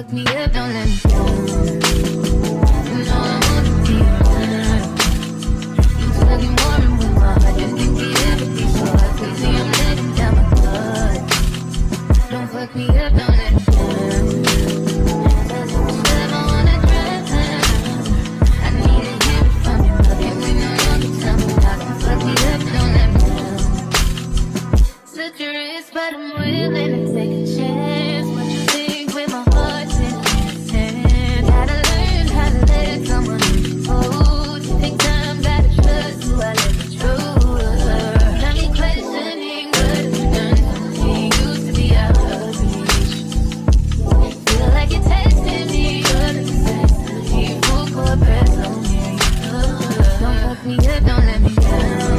fuck me up, don't let me down. You know I wanna be around. You fucking warm with my heart, just can't get everything so hard. Crazy, I'm letting down my guard. Don't fuck me up, don't let me down. Cause if you ever wanna drown, I need to hear it from you. Love you when you're young, you tell me how to fuck me up, don't let me down. Slit your wrist, but I'm willing to take a chance. What you think with my heart's in your hands? Gotta learn how to let someone hold you. Take time, gotta trust who I let you trust. Got me questioning what you've done to me. Used to be out of reach. Feel like you're testing me, you're necessity. Full court press on me. Don't fuck me up, don't let me down.